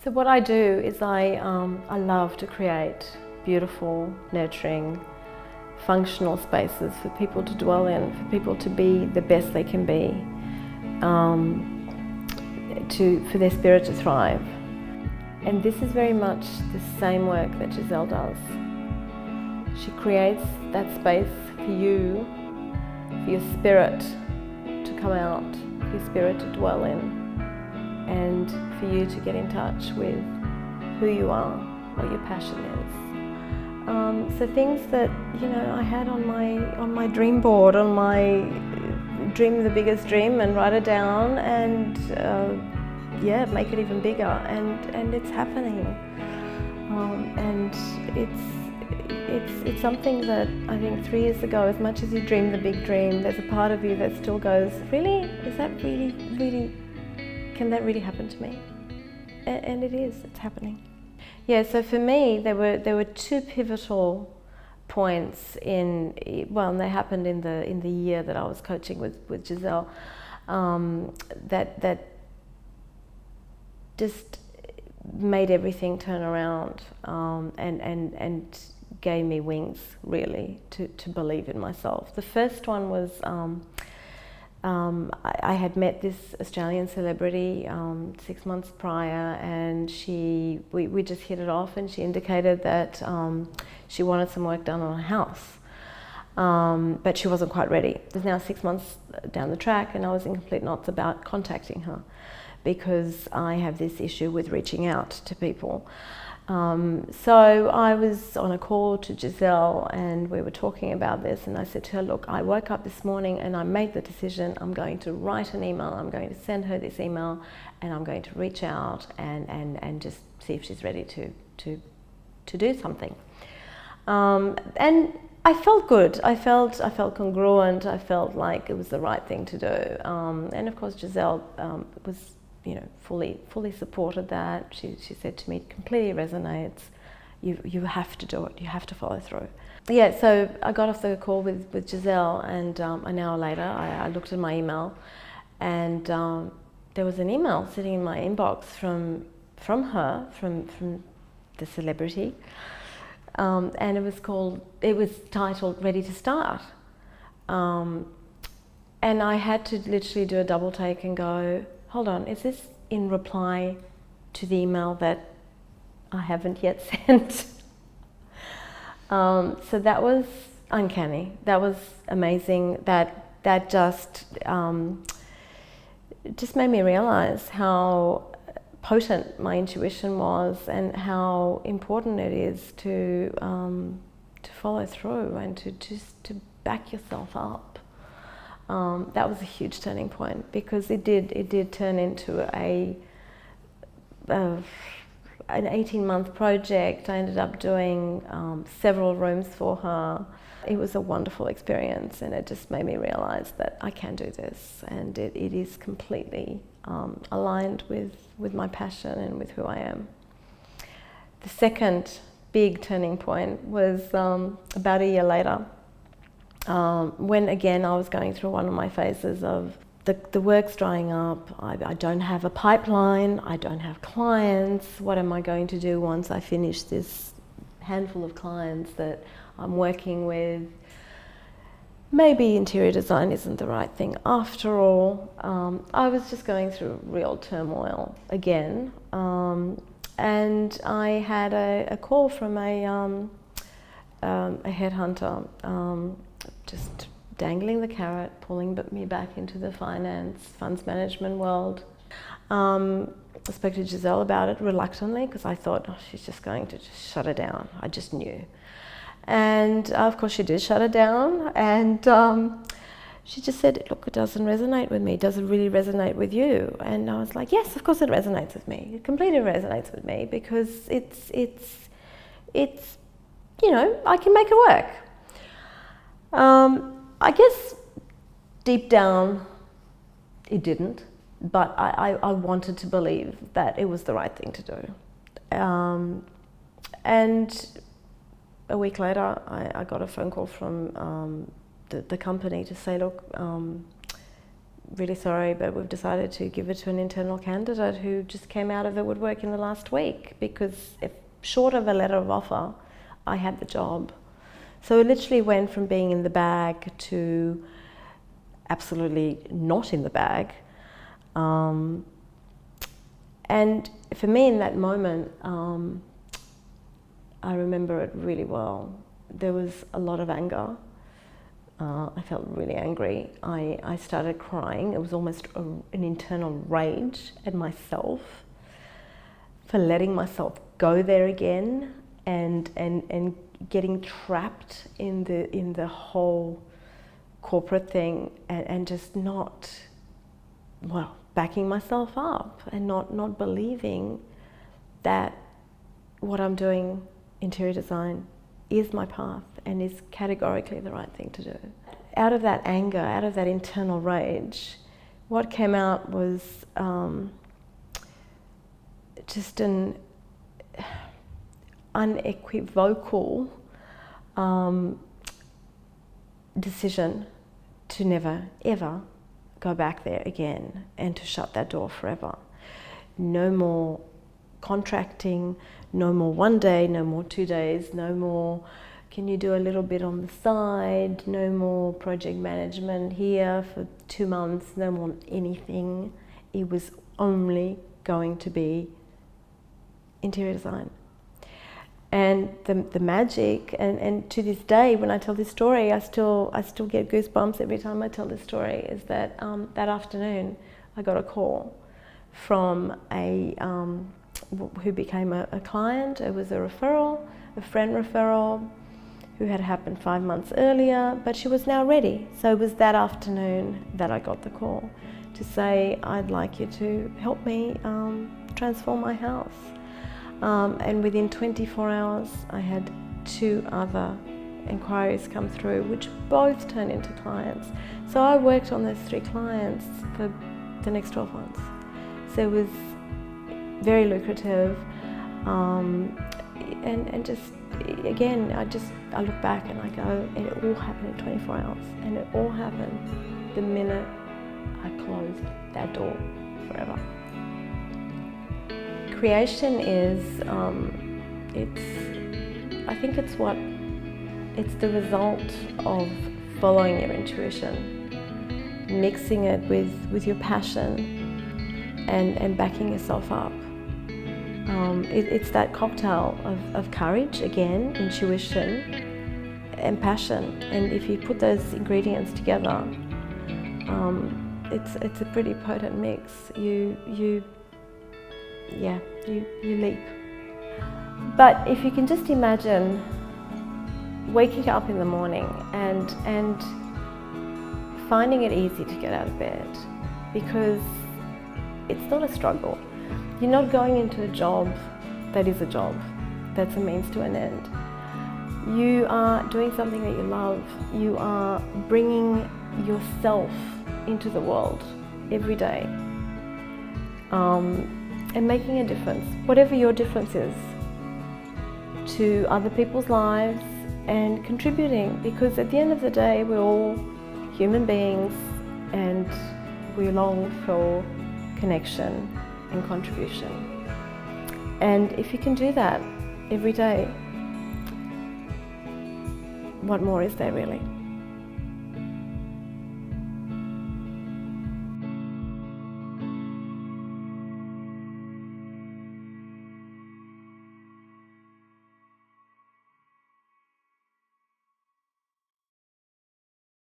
So what I do is I love to create beautiful, nurturing, functional spaces for people to dwell in, for people to be the best they can be, for their spirit to thrive. And this is very much the same work that Giselle does. She creates that space for you, for your spirit to come out, for your spirit to dwell in, and for you to get in touch with who you are, what your passion is. So things that I had on my dream board, on my dream the biggest dream, and write it down, and make it even bigger, and it's happening, and it's something that I think 3 years ago, as much as you dream the big dream, there's a part of you that still goes, really, is that really, can that really happen to me? And it is, it's happening. Yeah, so for me, there were 2 pivotal points and they happened in the year that I was coaching with Giselle, that just made everything turn around, and gave me wings, really, to believe in myself. The first one was I had met this Australian celebrity 6 months prior, and we just hit it off, and she indicated that she wanted some work done on her house, but she wasn't quite ready. It was now 6 months down the track, and I was in complete knots about contacting her, because I have this issue with reaching out to people. So I was on a call to Giselle, and we were talking about this, and I said to her, look, I woke up this morning and I made the decision, I'm going to write an email, I'm going to send her this email, and I'm going to reach out and just see if she's ready to do something. And I felt good, I felt congruent, I felt like it was the right thing to do. And of course Giselle was fully supported that. She said to me, it completely resonates. You have to do it. You have to follow through. Yeah, so I got off the call with Giselle, and an hour later, I looked at my email, and there was an email sitting in my inbox from her, from the celebrity, and it was titled "Ready to Start," and I had to literally do a double take and go, hold on, is this in reply to the email that I haven't yet sent? So that was uncanny. That was amazing. That just made me realize how potent my intuition was, and how important it is to follow through and to back yourself up. That was a huge turning point, because it did turn into an 18-month project. I ended up doing several rooms for her. It was a wonderful experience, and it just made me realize that I can do this, and it is completely aligned with my passion and with who I am. The second big turning point was about a year later, when again I was going through one of my phases of the work's drying up, I don't have a pipeline, I don't have clients, what am I going to do once I finish this handful of clients that I'm working with? Maybe interior design isn't the right thing after all. I was just going through real turmoil again, and I had a call from a headhunter, just dangling the carrot, pulling me back into the funds management world. I spoke to Giselle about it reluctantly, because I thought, oh, she's just going to just shut it down. I just knew. And of course she did shut it down, and she just said, look, it doesn't resonate with me. Does it really resonate with you? And I was like, yes, of course it resonates with me. It completely resonates with me, because it's I can make it work. I guess deep down it didn't, but I wanted to believe that it was the right thing to do. And a week later, I got a phone call from the company to say, look, really sorry, but we've decided to give it to an internal candidate who just came out of the woodwork in the last week, because if short of a letter of offer, I had the job. So it literally went from being in the bag to absolutely not in the bag. And for me in that moment, I remember it really well. There was a lot of anger. I felt really angry. I started crying. It was almost an internal rage at myself for letting myself go there again and getting trapped in the whole corporate thing and just not, well, backing myself up and not believing that what I'm doing, interior design, is my path and is categorically the right thing to do. Out of that anger, out of that internal rage, what came out was just an unequivocal decision to never, ever go back there again and to shut that door forever. No more contracting, no more 1 day, no more 2 days, no more can you do a little bit on the side, no more project management here for 2 months, no more anything. It was only going to be interior design. And the magic, and to this day when I tell this story, I still get goosebumps every time I tell this story, is that that afternoon I got a call from a who became a client. It was a referral, a friend referral, who had happened 5 months earlier, but she was now ready. So it was that afternoon that I got the call to say, I'd like you to help me transform my house. And within 24 hours, I had 2 other inquiries come through, which both turned into clients. So I worked on those 3 clients for the next 12 months. So it was very lucrative, and just, again, I look back and I go, and it all happened in 24 hours, and it all happened the minute I closed that door forever. Creation is, I think it's the result of following your intuition, mixing it with your passion and backing yourself up. It's that cocktail of courage, again, intuition and passion. And if you put those ingredients together, it's a pretty potent mix. You leap. But if you can just imagine waking up in the morning and finding it easy to get out of bed, because it's not a struggle. You're not going into a job that is a job, that's a means to an end. You are doing something that you love. You are bringing yourself into the world every day, and making a difference, whatever your difference is, to other people's lives, and contributing, because at the end of the day we're all human beings and we long for connection and contribution. And if you can do that every day, what more is there really?